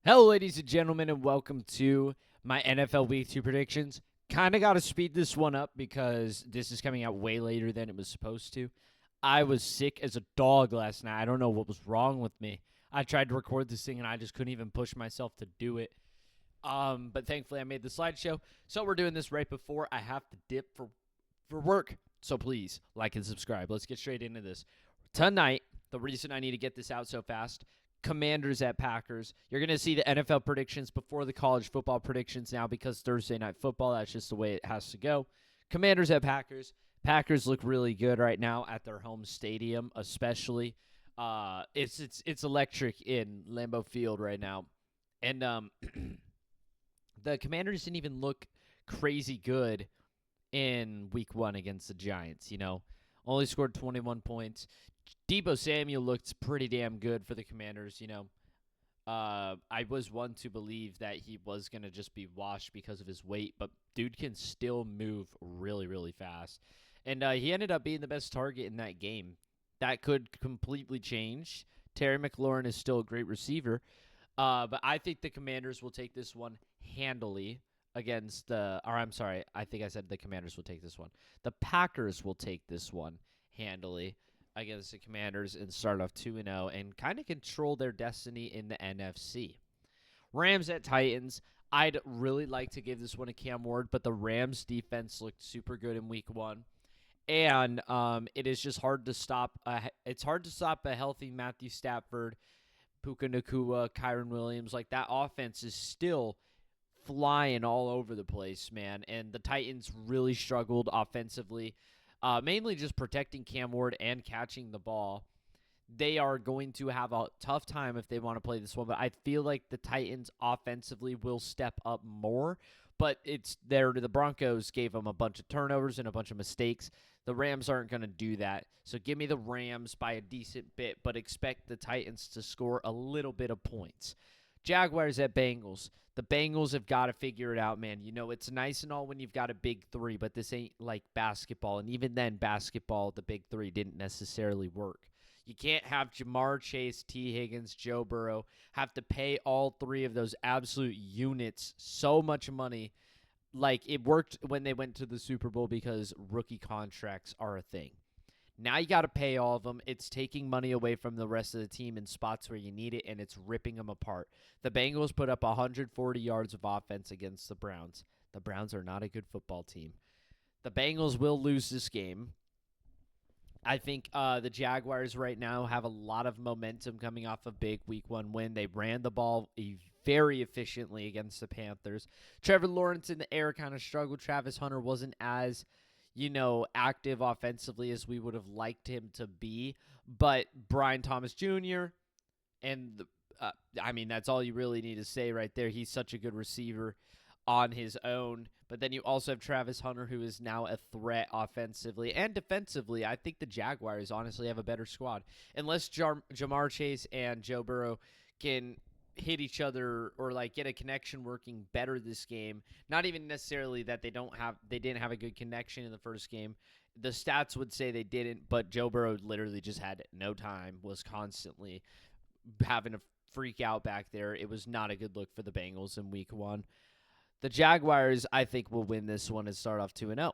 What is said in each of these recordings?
Hello, ladies and gentlemen, and welcome to my NFL Week 2 predictions. Kind of got to speed this one up because this is coming out way later than it was supposed to. I was sick as a dog last night. I don't know what was wrong with me. I tried to record this thing and I just couldn't even push myself to do it. But thankfully I made the slideshow. So we're doing this right before I have to dip for work. So please like and subscribe. Let's get straight into this. Tonight, the reason I need to get this out so fast, Commanders at Packers. You're going to see the NFL predictions before the college football predictions now because Thursday night football, that's just the way it has to go. Commanders at Packers. Packers look really good right now at their home stadium, especially. It's electric in Lambeau Field right now. And the Commanders didn't even look crazy good in week 1 against the Giants, Only scored 21 points. Deebo Samuel looked pretty damn good for the Commanders, I was one to believe that he was going to just be washed because of his weight, but dude can still move really, really fast. And he ended up being the best target in that game. That could completely change. Terry McLaurin is still a great receiver, but I think the Commanders will take this one handily against I think I said the Commanders will take this one. The Packers will take this one handily against the Commanders and start off 2-0 and kind of control their destiny in the NFC. Rams at Titans. I'd really like to give this one to Cam Ward, but the Rams defense looked super good in week 1. And it is just hard to stop. It's hard to stop a healthy Matthew Stafford, Puka Nakua, Kyron Williams. Like, that offense is still flying all over the place, man. And the Titans really struggled offensively, mainly just protecting Cam Ward and catching the ball. They are going to have a tough time if they want to play this one, but I feel like the Titans offensively will step up more. But it's there. The Broncos gave them a bunch of turnovers and a bunch of mistakes. The Rams aren't going to do that. So give me the Rams by a decent bit, but expect the Titans to score a little bit of points. Jaguars at Bengals. The Bengals have got to figure it out, man. It's nice and all when you've got a big three, but this ain't like basketball. And even then, basketball, the big three didn't necessarily work. You can't have Jamar Chase, T. Higgins, Joe Burrow have to pay all three of those absolute units so much money. Like, it worked when they went to the Super Bowl because rookie contracts are a thing. Now you got to pay all of them. It's taking money away from the rest of the team in spots where you need it, and it's ripping them apart. The Bengals put up 140 yards of offense against the Browns. The Browns are not a good football team. The Bengals will lose this game. I think the Jaguars right now have a lot of momentum coming off a big week 1 win. They ran the ball very efficiently against the Panthers. Trevor Lawrence in the air kind of struggled. Travis Hunter wasn't as active offensively as we would have liked him to be. But Brian Thomas Jr. and that's all you really need to say right there. He's such a good receiver on his own. But then you also have Travis Hunter, who is now a threat offensively and defensively. I think the Jaguars honestly have a better squad. Unless Jamar Chase and Joe Burrow can hit each other or like get a connection working better this game. Not even necessarily that they didn't have a good connection in the first game. The stats would say they didn't, but Joe Burrow literally just had no time, was constantly having a freak out back there. It was not a good look for the Bengals in week 1. The Jaguars, I think, will win this one and start off 2-0.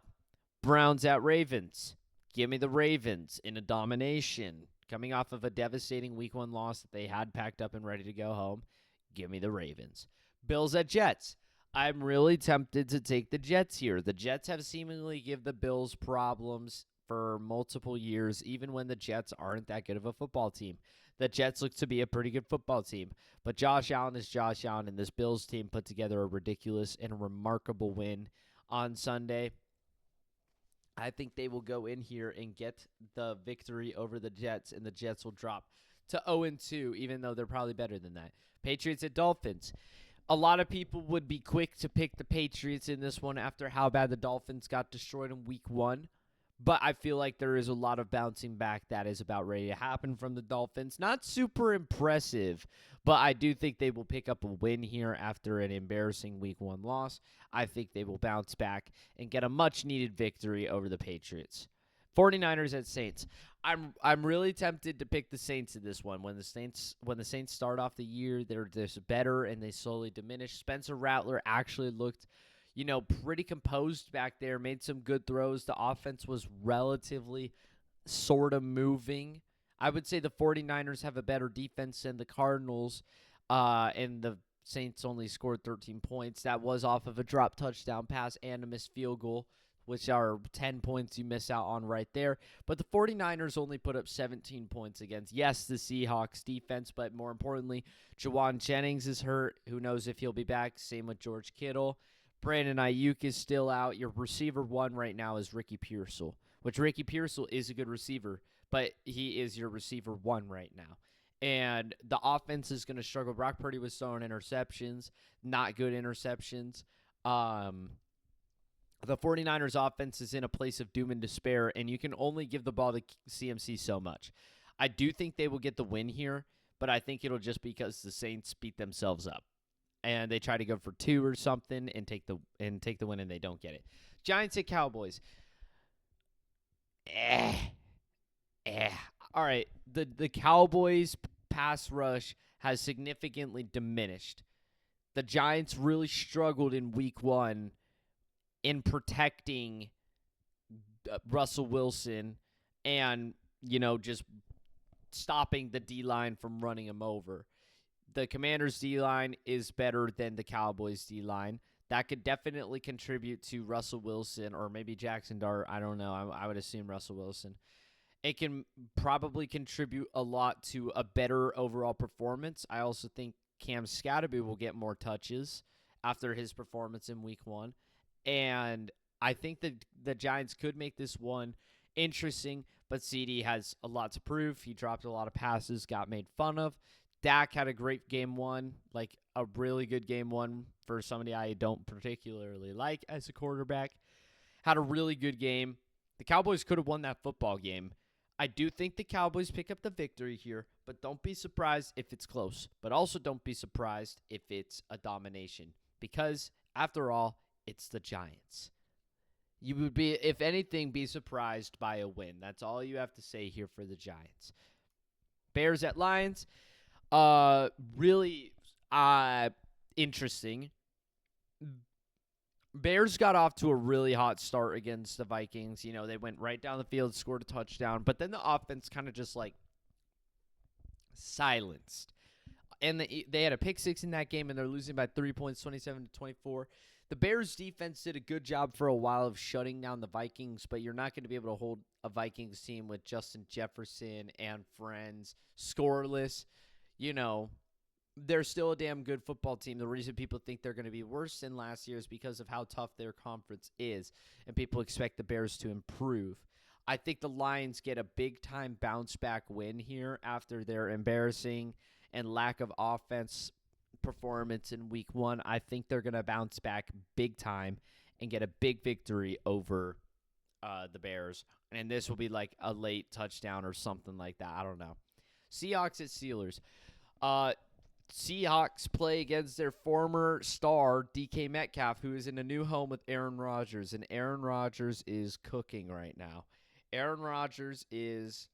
Browns at Ravens. Give me the Ravens in a domination. Coming off of a devastating week 1 loss that they had packed up and ready to go home. Give me the Ravens. Bills at Jets. I'm really tempted to take the Jets here. The Jets have seemingly given the Bills problems for multiple years, even when the Jets aren't that good of a football team. The Jets look to be a pretty good football team, but Josh Allen is Josh Allen, and this Bills team put together a ridiculous and remarkable win on Sunday. I think they will go in here and get the victory over the Jets, and the Jets will drop to 0-2, even though they're probably better than that. Patriots at Dolphins. A lot of people would be quick to pick the Patriots in this one after how bad the Dolphins got destroyed in week 1. But I feel like there is a lot of bouncing back that is about ready to happen from the Dolphins. Not super impressive, but I do think they will pick up a win here after an embarrassing week 1 loss. I think they will bounce back and get a much-needed victory over the Patriots. 49ers at Saints. I'm really tempted to pick the Saints in this one. When the Saints start off the year, they're just better and they slowly diminish. Spencer Rattler actually looked, pretty composed back there, made some good throws. The offense was relatively sort of moving. I would say the 49ers have a better defense than the Cardinals, and the Saints only scored 13 points. That was off of a drop touchdown pass and a missed field goal, which are 10 points you miss out on right there. But the 49ers only put up 17 points against, yes, the Seahawks defense, but more importantly, Jawan Jennings is hurt. Who knows if he'll be back? Same with George Kittle. Brandon Ayuk is still out. Your receiver one right now is Ricky Pearsall, which Ricky Pearsall is a good receiver, but he is your receiver one right now. And the offense is going to struggle. Brock Purdy was throwing interceptions, not good interceptions. The 49ers offense is in a place of doom and despair, and you can only give the ball to CMC so much. I do think they will get the win here, but I think it'll just because the Saints beat themselves up. And they try to go for 2 or something and take the win, and they don't get it. Giants at Cowboys. All right, the Cowboys pass rush has significantly diminished. The Giants really struggled in week 1 in protecting Russell Wilson and, just stopping the D-line from running him over. The Commanders' D-line is better than the Cowboys' D-line. That could definitely contribute to Russell Wilson or maybe Jackson Dart. I don't know. I would assume Russell Wilson. It can probably contribute a lot to a better overall performance. I also think Cam Scatterby will get more touches after his performance in week 1. And I think that the Giants could make this one interesting, but CD has a lot to prove. He dropped a lot of passes, got made fun of. Dak had a great game 1, like a really good game 1 for somebody I don't particularly like as a quarterback. Had a really good game. The Cowboys could have won that football game. I do think the Cowboys pick up the victory here, but don't be surprised if it's close. But also don't be surprised if it's a domination because, after all, it's the Giants. You would be, if anything, be surprised by a win. That's all you have to say here for the Giants. Bears at Lions. Really interesting. Bears got off to a really hot start against the Vikings. They went right down the field, scored a touchdown, but then the offense kind of just silenced. And they had a pick 6 in that game, and they're losing by 3 points, 27-24. The Bears defense did a good job for a while of shutting down the Vikings, but you're not going to be able to hold a Vikings team with Justin Jefferson and friends scoreless. They're still a damn good football team. The reason people think they're going to be worse than last year is because of how tough their conference is, and people expect the Bears to improve. I think the Lions get a big-time bounce-back win here after their embarrassing and lack of offense performance in week 1. I think they're going to bounce back big time and get a big victory over the Bears. And this will be like a late touchdown or something like that. I don't know. Seahawks at Steelers. Seahawks play against their former star, DK Metcalf, who is in a new home with Aaron Rodgers. And Aaron Rodgers is cooking right now. Aaron Rodgers is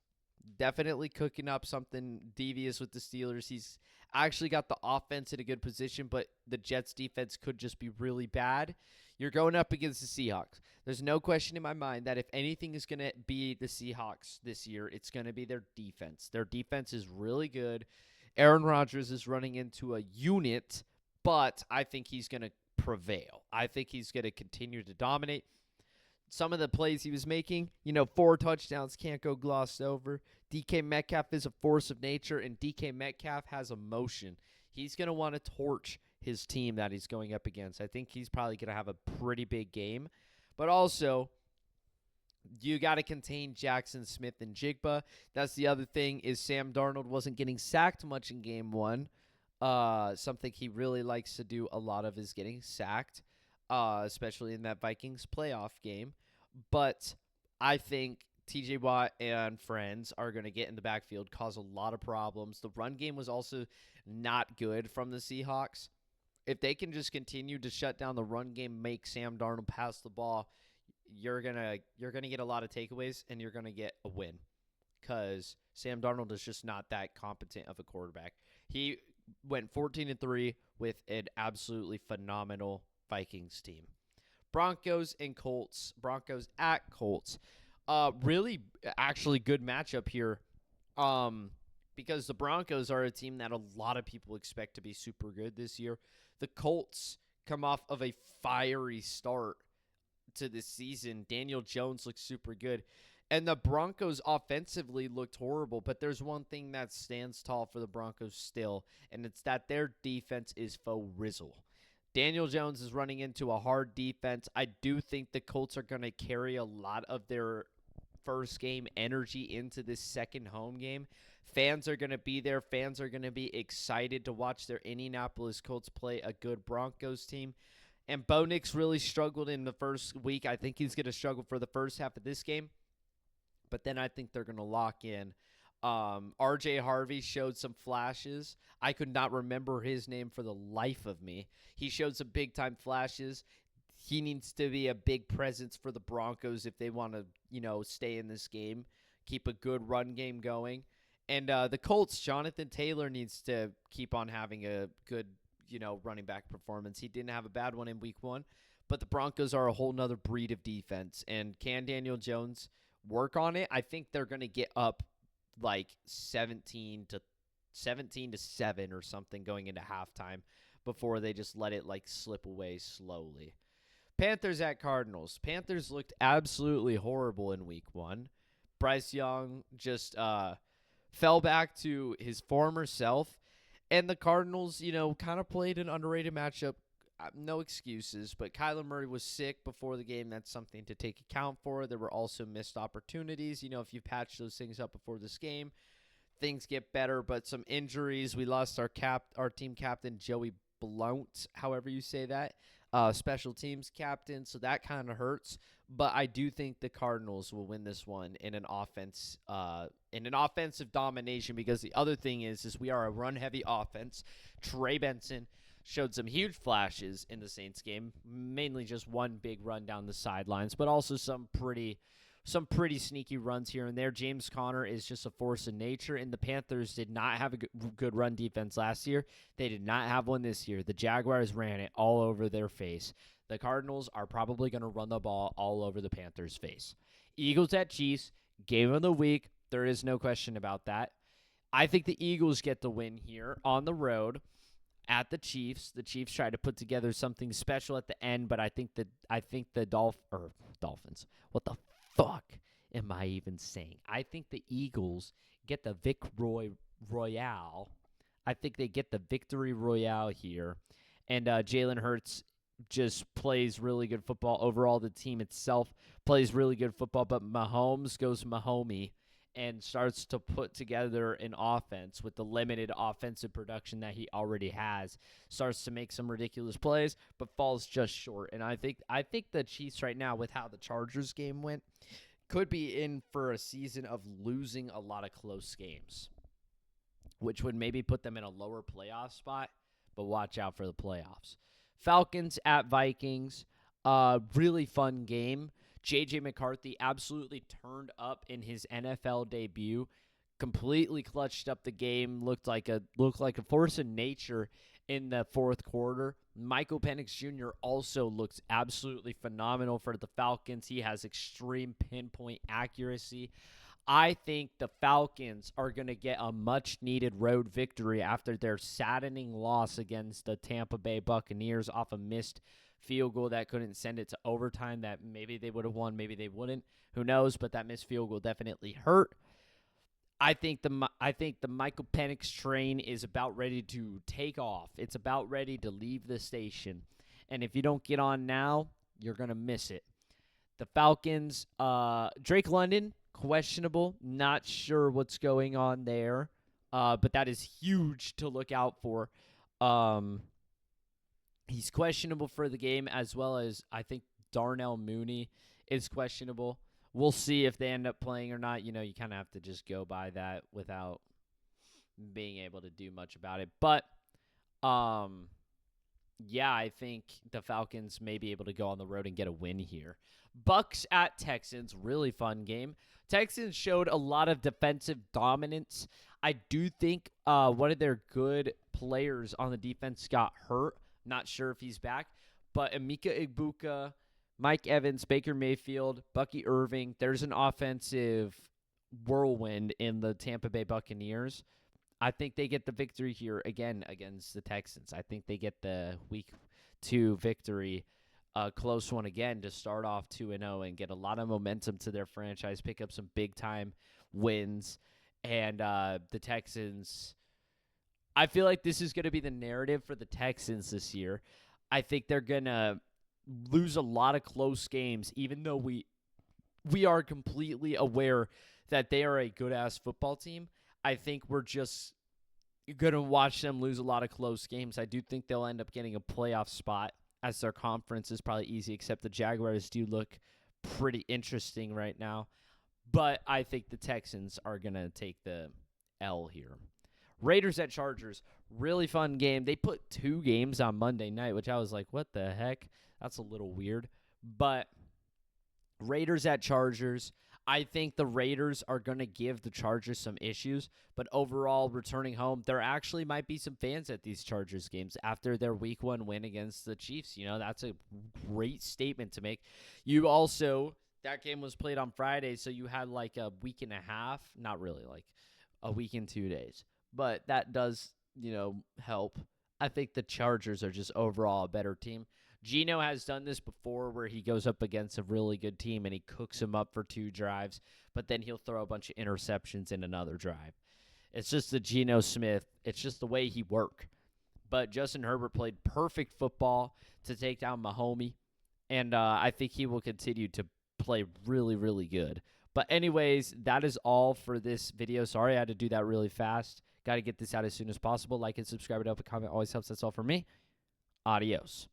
definitely cooking up something devious with the Steelers. He's actually got the offense in a good position, but the Jets' defense could just be really bad. You're going up against the Seahawks. There's no question in my mind that if anything is going to be the Seahawks this year, it's going to be their defense. Their defense is really good. Aaron Rodgers is running into a unit, but I think he's going to prevail. I think he's going to continue to dominate. Some of the plays he was making, 4 touchdowns can't go glossed over. DK Metcalf is a force of nature, and DK Metcalf has emotion. He's going to want to torch his team that he's going up against. I think he's probably going to have a pretty big game. But also, you got to contain Jackson Smith and Jigba. That's the other thing is Sam Darnold wasn't getting sacked much in game 1. Something he really likes to do a lot of is getting sacked, especially in that Vikings playoff game. But I think TJ Watt and friends are going to get in the backfield, cause a lot of problems. The run game was also not good from the Seahawks. If they can just continue to shut down the run game, make Sam Darnold pass the ball, you're gonna get a lot of takeaways and you're gonna get a win because Sam Darnold is just not that competent of a quarterback. He went 14-3 with an absolutely phenomenal Vikings team. Broncos and Colts. Broncos at Colts. Really, actually good matchup here. Because the Broncos are a team that a lot of people expect to be super good this year. The Colts come off of a fiery start to this season. Daniel Jones looks super good. And the Broncos offensively looked horrible, but there's one thing that stands tall for the Broncos still, and it's that their defense is faux rizzle. Daniel Jones is running into a hard defense. I do think the Colts are going to carry a lot of their first game energy into this second home game. Fans are going to be there. Fans are going to be excited to watch their Indianapolis Colts play a good Broncos team. And Bo Nix really struggled in the first week. I think he's going to struggle for the first half of this game. But then I think they're going to lock in. R.J. Harvey showed some flashes. I could not remember his name for the life of me. He showed some big-time flashes. He needs to be a big presence for the Broncos if they want to, stay in this game, keep a good run game going. And the Colts, Jonathan Taylor needs to keep on having a good, running back performance. He didn't have a bad one in week 1, but the Broncos are a whole nother breed of defense. And can Daniel Jones work on it? I think they're going to get up like 17 to 7 or something going into halftime before they just let it slip away slowly. Panthers at Cardinals. Panthers looked absolutely horrible in week 1. Bryce Young just fell back to his former self, and the Cardinals, kind of played an underrated matchup. No excuses, but Kyler Murray was sick before the game. That's something to take account for. There were also missed opportunities. If you patch those things up before this game, things get better, but some injuries. We lost our team captain, Joey Blount, however you say that, special teams captain, so that kind of hurts. But I do think the Cardinals will win this one in an offensive domination, because the other thing is we are a run-heavy offense. Trey Benson showed some huge flashes in the Saints game, mainly just one big run down the sidelines, but also some pretty sneaky runs here and there. James Conner is just a force of nature, and the Panthers did not have a good run defense last year. They did not have one this year. The Jaguars ran it all over their face. The Cardinals are probably going to run the ball all over the Panthers' face. Eagles at Chiefs, game of the week. There is no question about that. I think the Eagles get the win here on the road at the Chiefs. The Chiefs try to put together something special at the end, but I think the Dolphins. What the fuck am I even saying? I think the Eagles get the Royale. I think they get the victory royale here. And Jalen Hurts just plays really good football. Overall, the team itself plays really good football, but Mahomes goes Mahomey and starts to put together an offense with the limited offensive production that he already has. Starts to make some ridiculous plays, but falls just short. And I think the Chiefs right now, with how the Chargers game went, could be in for a season of losing a lot of close games, which would maybe put them in a lower playoff spot, but watch out for the playoffs. Falcons at Vikings, really fun game. J.J. McCarthy absolutely turned up in his NFL debut, completely clutched up the game, looked like a force of nature in the fourth quarter. Michael Penix Jr. also looks absolutely phenomenal for the Falcons. He has extreme pinpoint accuracy. I think the Falcons are going to get a much-needed road victory after their saddening loss against the Tampa Bay Buccaneers off a missed field goal that couldn't send it to overtime, that maybe they would have won, maybe they wouldn't. Who knows? But that missed field goal definitely hurt. I think the Michael Penix train is about ready to take off. It's about ready to leave the station. And if you don't get on now, you're going to miss it. The Falcons, Drake London, questionable. Not sure what's going on there. But that is huge to look out for. He's questionable for the game, as well as I think Darnell Mooney is questionable. We'll see if they end up playing or not. You kind of have to just go by that without being able to do much about it. But, Yeah, I think the Falcons may be able to go on the road and get a win here. Bucks at Texans, really fun game. Texans showed a lot of defensive dominance. I do think one of their good players on the defense got hurt. Not sure if he's back, but Emeka Egbuka, Mike Evans, Baker Mayfield, Bucky Irving. There's an offensive whirlwind in the Tampa Bay Buccaneers. I think they get the victory here again against the Texans. I think they get the week 2 victory, a close one again to start off 2-0 and get a lot of momentum to their franchise, pick up some big time wins. And the Texans, I feel like this is going to be the narrative for the Texans this year. I think they're going to lose a lot of close games, even though we are completely aware that they are a good-ass football team. I think we're just going to watch them lose a lot of close games. I do think they'll end up getting a playoff spot, as their conference is probably easy, except the Jaguars do look pretty interesting right now. But I think the Texans are going to take the L here. Raiders at Chargers, really fun game. They put 2 games on Monday night, which I was like, what the heck? That's a little weird. But Raiders at Chargers, I think the Raiders are going to give the Chargers some issues, but overall, returning home, there actually might be some fans at these Chargers games after their week 1 win against the Chiefs. You know, that's a great statement to make. You also, that game was played on Friday, so you had like a week and a half, not really, like a week and 2 days, but that does, help. I think the Chargers are just overall a better team. Geno has done this before where he goes up against a really good team and he cooks him up for 2 drives, but then he'll throw a bunch of interceptions in another drive. It's just the Geno Smith. It's just the way he works. But Justin Herbert played perfect football to take down Mahomes, and I think he will continue to play really, really good. But anyways, that is all for this video. Sorry I had to do that really fast. Got to get this out as soon as possible. Like and subscribe, and comment always helps. That's all for me. Adios.